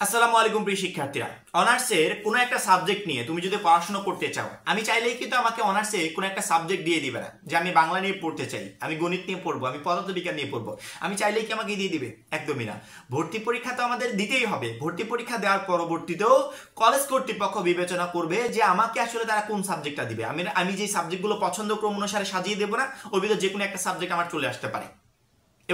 আসসালামু আলাইকুম প্রিয় শিক্ষার্থীরা। অনার্সের কোনো একটা সাবজেক্ট নিয়ে তুমি যদি পড়াশোনা করতে চাও, আমি চাইলেই কিন্তু আমাকে অনার্সে কোনো একটা সাবজেক্ট দিয়ে দিবে না যে আমি বাংলা নিয়ে পড়তে চাই, আমি গণিত নিয়ে পড়বো, আমি পদার্থবিজ্ঞান নিয়ে পড়বো। আমি চাইলেই কি আমাকে দিয়ে দিবে? একদমই না। ভর্তি পরীক্ষা তো আমাদের দিতেই হবে। ভর্তি পরীক্ষা দেওয়ার পরবর্তীতেও কলেজ কর্তৃপক্ষ বিবেচনা করবে যে আমাকে আসলে তারা কোন সাবজেক্টটা দিবে। আমি যে সাবজেক্টগুলো পছন্দ ক্রম অনুসারে সাজিয়ে দেবো না, ওর ভিতরে যে কোনো একটা সাবজেক্ট আমার চলে আসতে পারে।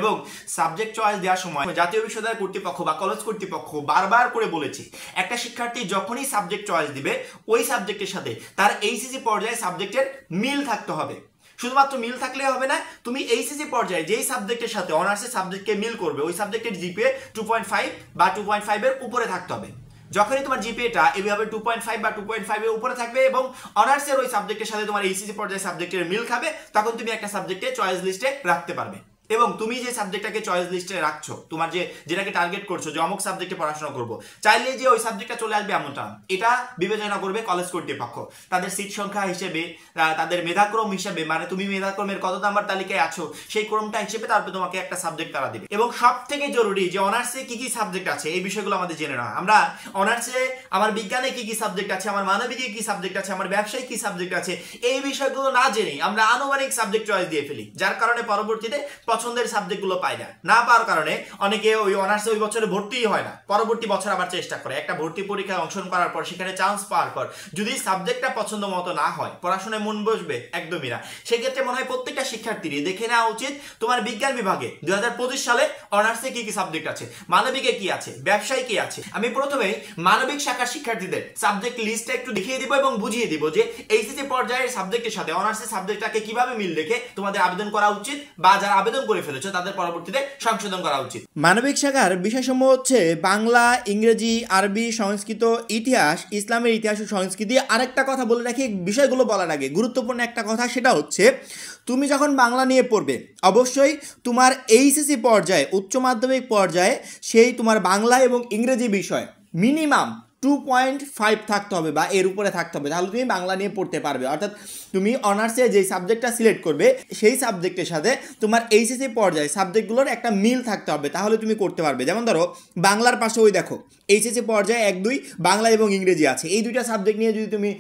এবং সাবজেক্ট চয়েস দেওয়ার সময় জাতীয় বিশ্ববিদ্যালয় কর্তৃপক্ষ বা কলেজ কর্তৃপক্ষ বারবার করে বলেছে, একটা শিক্ষার্থী যখনই সাবজেক্ট চয়েস দিবে ওই সাবজেক্টের সাথে তার এইচএসসি পর্যায়ে সাবজেক্টের মিল থাকতে হবে। শুধুমাত্র মিল থাকলে হবে না, তুমি এইচএসসি পর্যায়ে যেই সাবজেক্টের সাথে অনার্সের সাবজেক্টকে মিল করবে ওই সাবজেক্টের জিপিএ 2.5 বা 2.5 এর উপরে থাকতে হবে। যখনই তোমার জিপিএটা এইভাবে 2.5 বা 2.5 এর উপরে থাকবে এবং অনার্সের ওই সাবজেক্টের সাথে তোমার এইচএসসি পর্যায়ে সাবজেক্টের মিল খাবে, তখন তুমি একটা সাবজেক্টে চয়েস লিস্টে রাখতে পারবে। এবং তুমি যে সাবজেক্টটাকে চয়েস লিস্টে রাখছো, তোমার যেটাকে টার্গেট করছো যে অমুক সাবজেক্টে পড়াশোনা করবো, চাইলে যে ওই সাবজেক্টটা চলে আসবে এমনটা, এটা বিবেচনা করবে কলেজ কর্তৃপক্ষ। তাদের সিট সংখ্যা হিসেবে, তাদের মেধাক্রম হিসেবে, মানে তুমি মেধাক্রমের কত নাম্বার তালিকায় আছো সেই ক্রমটা হিসেবে তারপর তোমাকে একটা সাবজেক্ট তারা দিবে। এবং সব থেকে জরুরি যে অনার্সে কি কি সাবজেক্ট আছে এই বিষয়গুলো আমাদের জেনে নেওয়া। আমরা অনার্সে আমার বিজ্ঞানে কি কি সাবজেক্ট আছে, আমার মানবিকে কি সাবজেক্ট আছে, আমার ব্যবসায় কি সাবজেক্ট আছে, এই বিষয়গুলো না জেনেই আমরা আনুমানিক সাবজেক্ট চয়েস দিয়ে ফেলি, যার কারণে পরবর্তীতে পছন্দের সাবজেক্টগুলো পায় না পাওয়ার কারণে অনেকে ওই অনার্সে ওই বছরে ভর্তিই হয় না, পরবর্তী বছর আবার চেষ্টা করে। একটা ভর্তি পরীক্ষায় অংশগ্রহণ করার পর সেখানে চান্স পাওয়ার পর যদি সাবজেক্টটা পছন্দ মতো না হয়, পড়াশোনায় মন বসবে? একদমই না। সেক্ষেত্রে মনে হয় প্রত্যেকটা শিক্ষার্থীরই দেখে নেওয়া উচিত তোমার বিজ্ঞান বিভাগে 2025 সালে অনার্সে কি কি সাবজেক্ট আছে, মানবিকে কি আছে, ব্যবসায় কি আছে। আমি প্রথমে মানবিক শাখার শিক্ষার্থীদের সাবজেক্ট লিস্টটা একটু দেখিয়ে দিব এবং বুঝিয়ে দিব যে এইচএসসি পর্যায়ের সাবজেক্টের সাথে অনার্সের সাবজেক্টটাকে কিভাবে মিল রেখে তোমাদের আবেদন করা উচিত বা যারা আবেদন করে ফেলেছো তাদের পরবর্তীতে সংশোধন করা উচিত। মানবিক শাখার বিষয়সমূহ হচ্ছে বাংলা, ইংরেজি, আরবি, সংস্কৃত, ইতিহাস, ইসলামের ইতিহাস ও সংস্কৃতি। আরেকটা কথা বলে রাখি বিষয়গুলো বলার আগে, গুরুত্বপূর্ণ একটা কথা, সেটা হচ্ছে তুমি যখন বাংলা নিয়ে পড়বে অবশ্যই তোমার এইচএসসি পর্যায়ে, উচ্চ মাধ্যমিক পর্যায়ে সেই তোমার বাংলা এবং ইংরেজি বিষয় মিনিমাম 2.5 থাকতে হবে বা এর উপরে থাকতে হবে, তাহলে তুমি বাংলা নিয়ে পড়তে পারবে। অর্থাৎ তুমি অনার্সে যে সাবজেক্টটা সিলেক্ট করবে সেই সাবজেক্টের সাথে তোমার এইচএসসি পর্যায়ে সাবজেক্টগুলোর একটা মিল থাকতে হবে, তাহলে তুমি করতে পারবে। যেমন ধরো বাংলার পাশে ওই দেখো এইচএসসি পর্যায়ে 1-2 বাংলা এবং ইংরেজি আছে, এই দুইটা সাবজেক্ট নিয়ে যদি তুমি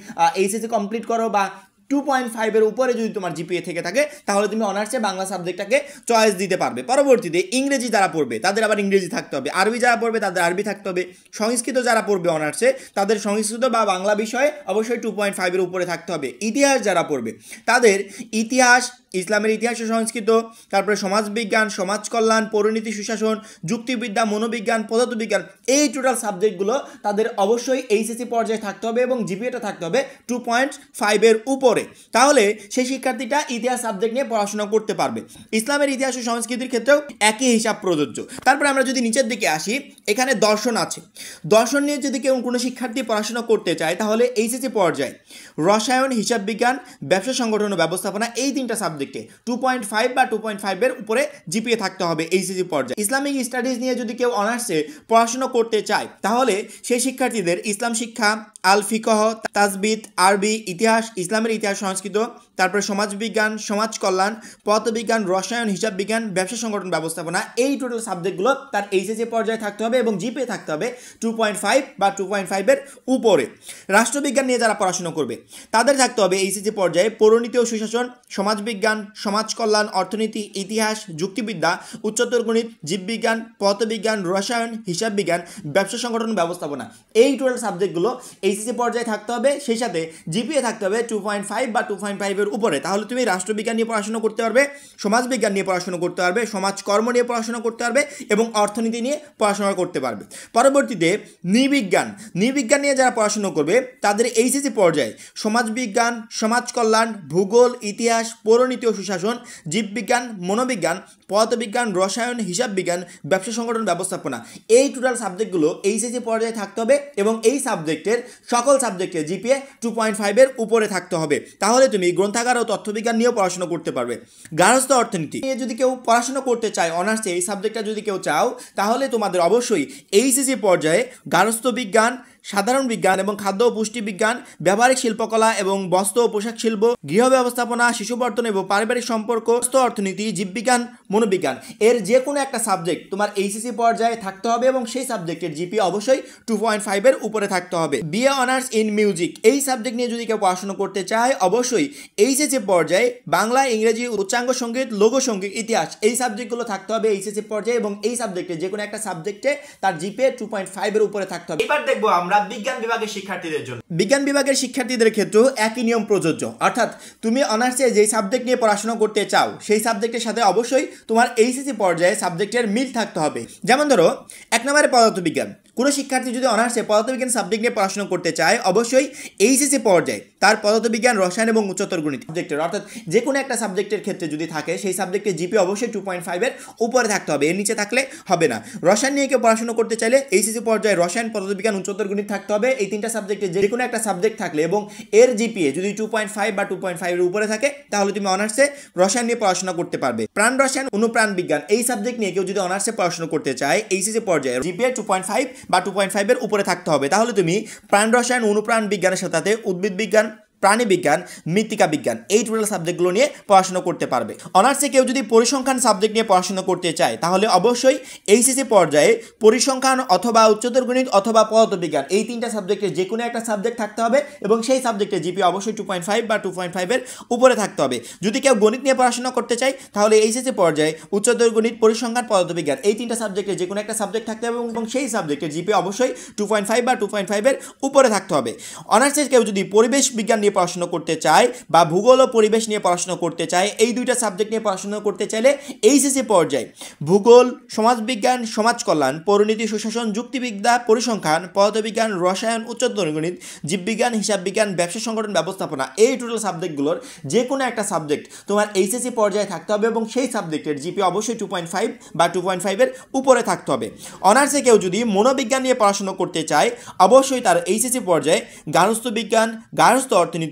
এইচএসসি কমপ্লিট করো বা 2.5 এর উপরে যদি তোমার জিপিএ থেকে থাকে, তাহলে তুমি অনার্সে বাংলা সাবজেক্টটাকে চয়েস দিতে পারবে। পরবর্তীতে ইংরেজি যারা পড়বে তাদের আবার ইংরেজি থাকতে হবে, আরবি যারা পড়বে তাদের আরবি থাকতে হবে, সংস্কৃত যারা পড়বে অনার্সে তাদের সংস্কৃত বা বাংলা বিষয়ে অবশ্যই 2.5 এর উপরে থাকতে হবে। ইতিহাস যারা পড়বে তাদের ইতিহাস, ইসলামের ইতিহাস ও সংস্কৃত, তারপরে সমাজবিজ্ঞান, সমাজ কল্যাণ, পরিণীতি, সুশাসন, যুক্তিবিদ্যা, মনোবিজ্ঞান, পদার্থবিজ্ঞান, এই টোটাল সাবজেক্টগুলো তাদের অবশ্যই এইচএসসি পর্যায়ে থাকতে হবে এবং জিপিএটা থাকতে হবে 2.5 এর উপরে। তাহলে সেই শিক্ষার্থীটা ইতিহাস সাবজেক্ট নিয়ে পড়াশোনা করতে পারবে। ইসলামের ইতিহাস ও সংস্কৃতির ক্ষেত্রেও একই হিসাব প্রযোজ্য। তারপরে আমরা যদি নিচের দিকে আসি, এখানে দর্শন আছে। দর্শন নিয়ে যদি কেউ কোনো শিক্ষার্থী পড়াশোনা করতে চায় তাহলে এইচএসসি পর্যায়ে রসায়ন, হিসাব বিজ্ঞান, ব্যবসা সংগঠন ও ব্যবস্থাপনা, এই তিনটা সাবজেক্টে 2.5 বা 2.5 এর উপরে জিপিএ থাকতে হবে এইচএসসি পর্যায়ে। ইসলামিক স্টাডিজ নিয়ে যদি কেউ অনার্সে পড়াশোনা করতে চায় তাহলে সেই শিক্ষার্থীদের ইসলাম শিক্ষা, আল ফিকহ, তাজবিদ, আরবি, ইতিহাস, ইসলামের ইতিহাস, সংস্কৃত, তারপরে সমাজবিজ্ঞান, সমাজ কল্যাণ, পদার্থবিজ্ঞান, রসায়ন, হিসাব বিজ্ঞান, ব্যবসা সংগঠন ব্যবস্থাপনা, এই টোটাল সাবজেক্টগুলো তার এইচএসসি পর্যায়ে থাকতে হবে এবং জিপিএ থাকতে হবে 2.5 বা 2.5 এর উপরে। রাষ্ট্রবিজ্ঞান নিয়ে যারা পড়াশোনা করবে তাদের থাকতে হবে এইচএসসি পর্যায়ে পরিণীতি ও সুশাসন, সমাজবিজ্ঞান, সমাজ কল্যাণ, অর্থনীতি, ইতিহাস, যুক্তিবিদ্যা, উচ্চতর গণিত, জীববিজ্ঞান, পদার্থবিজ্ঞান, রসায়ন, হিসাব বিজ্ঞান, ব্যবসা সংগঠন ব্যবস্থাপনা, এই টোটাল সাবজেক্টগুলো এইচএসসি পর্যায়ে থাকতে হবে। সেই সাথে জিপিএ থাকতে হবে 2.5 বা 2.5 এর উপরে। তাহলে তুমি রাষ্ট্রবিজ্ঞান নিয়ে পড়াশোনা করতে পারবে, সমাজবিজ্ঞান নিয়ে পড়াশোনা করতে পারবে, সমাজকর্ম নিয়ে পড়াশোনা করতে পারবে এবং অর্থনীতি নিয়ে পড়াশোনা করতে পারবে। পরবর্তীতে নৃবিজ্ঞান নিয়ে যারা পড়াশোনা করবে তাদের এইচএসসি পর্যায়ে সমাজবিজ্ঞান, সমাজ কল্যাণ, ভূগোল, ইতিহাস, পরিণীতি ও সুশাসন, জীববিজ্ঞান, মনোবিজ্ঞান, পদার্থবিজ্ঞান, রসায়ন, হিসাব বিজ্ঞান, ব্যবসা সংগঠন ব্যবস্থাপনা, এই টোটাল সাবজেক্টগুলো এইচএসসি পর্যায়ে থাকতে হবে এবং এই সাবজেক্টের সকল সাবজেক্টে জিপিএ 2.5 এর উপরে থাকতে হবে। তাহলে তুমি গ্রন্থাগার ও তথ্যবিজ্ঞান নিয়েও পড়াশোনা করতে পারবে। গার্হস্থ্য অর্থনীতি নিয়ে যদি কেউ পড়াশোনা করতে চায় অনার্সে, এই সাবজেক্টটা যদি কেউ চাও তাহলে তোমাদের অবশ্যই এইচএসসি পর্যায়ে গার্হস্থ্য বিজ্ঞান, সাধারণ বিজ্ঞান এবং খাদ্য ও পুষ্টি বিজ্ঞান, ব্যবহারিক শিল্পকলা এবং বস্ত্র ও পোশাক শিল্প, গৃহ ব্যবস্থাপনা, শিশু বর্তন এবং পারিবারিক সম্পর্ক, অর্থনীতি, জীববিজ্ঞান, মনোবিজ্ঞান এর যে কোনো একটা সাবজেক্ট তোমার এইচএসসি পর্যায়ে থাকতে হবে এবং সেই সাবজেক্টের জিপি অবশ্যই 2.5 এর উপরে থাকতে হবে। বিএ অনার্স ইন মিউজিক এই সাবজেক্ট নিয়ে যদি কেউ পড়াশোনা করতে চায় অবশ্যই এইচএসসি পর্যায়ে বাংলা, ইংরেজি, উচ্চাঙ্গ সঙ্গীত, লোকসঙ্গীত, ইতিহাস এই সাবজেক্টগুলো থাকতে হবে এইচএসসি পর্যায়ে এবং এই সাবজেক্টে যে কোনো একটা সাবজেক্টে তার জিপিএ 2.5 এর উপরে থাকতে হবে। এবার দেখবো আমরা বিজ্ঞান বিভাগের শিক্ষার্থীদের জন্য। বিজ্ঞান বিভাগের শিক্ষার্থীদের ক্ষেত্রেও একই নিয়ম প্রযোজ্য, অর্থাৎ তুমি অনার্সে যেই সাবজেক্ট নিয়ে পড়াশোনা করতে চাও সেই সাবজেক্টের সাথে অবশ্যই তোমার এইচএসসি পর্যায়ে সাবজেক্টের মিল থাকতে হবে। যেমন ধরো 1 নম্বরে পদার্থবিজ্ঞান, কোনো শিক্ষার্থী যদি অনার্সে পদার্থবিজ্ঞান সাবজেক্ট নিয়ে পড়াশোনা করতে চায় অবশ্যই এইচএসসি পর্যায়ে তার পদার্থবিজ্ঞান, রসায়ন এবং উচ্চতর গণিত সাবজেক্টের অর্থাৎ যে কোনো একটা সাবজেক্টের ক্ষেত্রে যদি থাকে সেই সাবজেক্টের জিপি অবশ্যই 2.5 এর উপরে থাকতে হবে, এর নিচে থাকলে হবে না। রসায়ন নিয়ে কেউ পড়াশোনা করতে চাইলে এইচএসসি পর্যায়ে রসায়ন, পদার্থবিজ্ঞান, উচ্চতর গণিত থাকতে হবে। এই তিনটা সাবজেক্টে যে কোনো একটা সাবজেক্ট থাকলে এবং এর জিপিএ যদি 2.5 বা 2.5 এর উপরে থাকে তাহলে তুমি অনার্সে রসায়ন নিয়ে পড়াশোনা করতে পারবে। প্রাণ রসায়ন, অনুপ্রাণ বিজ্ঞান এই সাবজেক্ট নিয়ে কেউ যদি অনার্সে পড়াশোনা করতে চায় এইচএসসি পর্যায়ে জিপিএ 2.5 বা 2.5 এর উপরে থাকতে হবে, তাহলে তুমি প্রাণ রসায়ন, অনুপ্রাণ বিজ্ঞানের সাথে উদ্ভিদ বিজ্ঞান, প্রাণী বিজ্ঞান, মৃত্তিকা বিজ্ঞান এই টোটাল সাবজেক্টগুলো নিয়ে পড়াশোনা করতে পারবে। অনার্সে কেউ যদি পরিসংখ্যান সাবজেক্ট নিয়ে পড়াশোনা করতে চায় তাহলে অবশ্যই এইচএসসি পর্যায়ে পরিসংখ্যান অথবা উচ্চতর গণিত অথবা পদার্থবিজ্ঞান এই তিনটা সাবজেক্টের যে কোনো একটা সাবজেক্ট থাকতে হবে এবং সেই সাবজেক্টের জিপি অবশ্যই 2.5 বা 2.5 এর উপরে থাকতে হবে। যদি কেউ গণিত নিয়ে পড়াশোনা করতে চায় তাহলে এইচএসসি পর্যায়ে উচ্চতর গণিত, পরিসংখ্যান, পদার্থবিজ্ঞান এই তিনটা সাবজেক্টের যে কোনো একটা সাবজেক্ট থাকতে হবে এবং সেই সাবজেক্টের জিপি অবশ্যই 2.5 বা 2.5 এর উপরে থাকতে হবে। অনার্সে কেউ যদি পরিবেশ বিজ্ঞান নিয়ে পড়াশোনা করতে চায় বা ভূগোল ও পরিবেশ নিয়ে পড়াশোনা করতে চায়, এই দুইটা সাবজেক্ট নিয়ে পড়াশোনা করতে চাইলে এইচএসসি পর্যায়ে ভূগোল, সমাজবিজ্ঞান, সমাজ কল্যাণ, পরিণতি, সুশাসন, যুক্তিবিদ্যা, পরিসংখ্যান, পদার্থবিজ্ঞান, রসায়ন, উচ্চতর গণিত, জীববিজ্ঞান, হিসাব বিজ্ঞান, ব্যবসা সংগঠন ব্যবস্থাপনা এই টোটাল সাবজেক্টগুলোর যে কোনো একটা সাবজেক্ট তোমার এইচএসসি পর্যায়ে থাকতে হবে এবং সেই সাবজেক্টের জিপি অবশ্যই 2.5 বা 2.5 এর উপরে থাকতে হবে। অনার্সে কেউ যদি মনোবিজ্ঞান নিয়ে পড়াশোনা করতে চায় অবশ্যই তার এইচএসসি পর্যায়ে গার্হস্থ্য বিজ্ঞান, গার্হস্থ্য অর্থনীতি,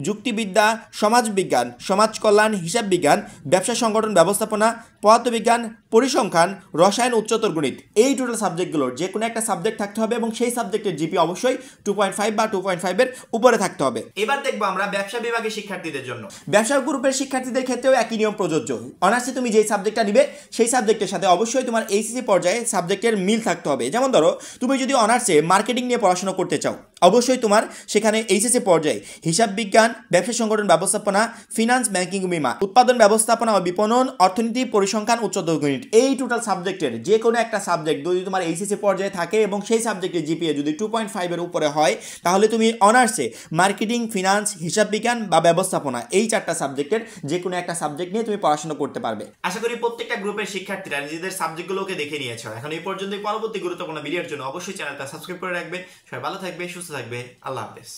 যুক্তিবিদ্যা, সমাজবিজ্ঞান, সমাজ কল্যাণ, হিসাব বিজ্ঞান, ব্যবসা সংগঠন ব্যবস্থাপনা, পদার্থবিজ্ঞান, পরিসংখ্যান, রসায়ন, উচ্চতর গণিত এই টোটাল সাবজেক্টগুলোর যে কোনো একটা সাবজেক্ট থাকতে হবে এবং সেই সাবজেক্টের জিপি অবশ্যই 2.5 বা 2.5 এর উপরে থাকতে হবে। এবার দেখবো আমরা ব্যবসা বিভাগের শিক্ষার্থীদের জন্য। ব্যবসা গ্রুপের শিক্ষার্থীদের ক্ষেত্রেও একই নিয়ম প্রযোজ্য। অনার্সে তুমি যেই সাবজেক্টটা নিবে সেই সাবজেক্টের সাথে অবশ্যই তোমার এইচএসসি পর্যায়ে সাবজেক্টের মিল থাকতে হবে। যেমন ধরো তুমি যদি অনার্সে মার্কেটিং নিয়ে পড়াশোনা করতে চাও অবশ্যই তোমার সেখানে এইচএসসি পর্যায়ে হিসাব বিজ্ঞান, ব্যবসা সংগঠন ব্যবস্থাপনা, ফিনান্স, ব্যাংকিং, বীমা, উৎপাদন ব্যবস্থাপনা ও বিপণন, অর্থনীতি, পরিসংখ্যান, উচ্চতর গণিত এই টোটাল সাবজেক্টের যে কোনো একটা সাবজেক্ট যদি তোমার এইচএসসি পর্যায়ে থাকে এবং সেই সাবজেক্টের জিপিএ যদি 2.5 এর উপরে হয় তাহলে তুমি অনার্সে মার্কেটিং, ফিনান্স, হিসাব বিজ্ঞান বা ব্যবস্থাপনা এই চারটা সাবজেক্টের যে কোনো একটা সাবজেক্ট নিয়ে তুমি পড়াশোনা করতে পারবে। আশা করি প্রত্যেকটা গ্রুপের শিক্ষার্থীরা নিজেদের সাবজেক্টগুলোকে দেখে নিয়েছো। এখন এই পর্যন্ত পরবর্তী গুরুত্বপূর্ণ ভিডিওর জন্য অবশ্যই চ্যানেলটা সাবস্ক্রাইব করে রাখবে। সবাই ভালো থাকবে, সুস্থ থাকবে। আল্লাহ হাফেজ।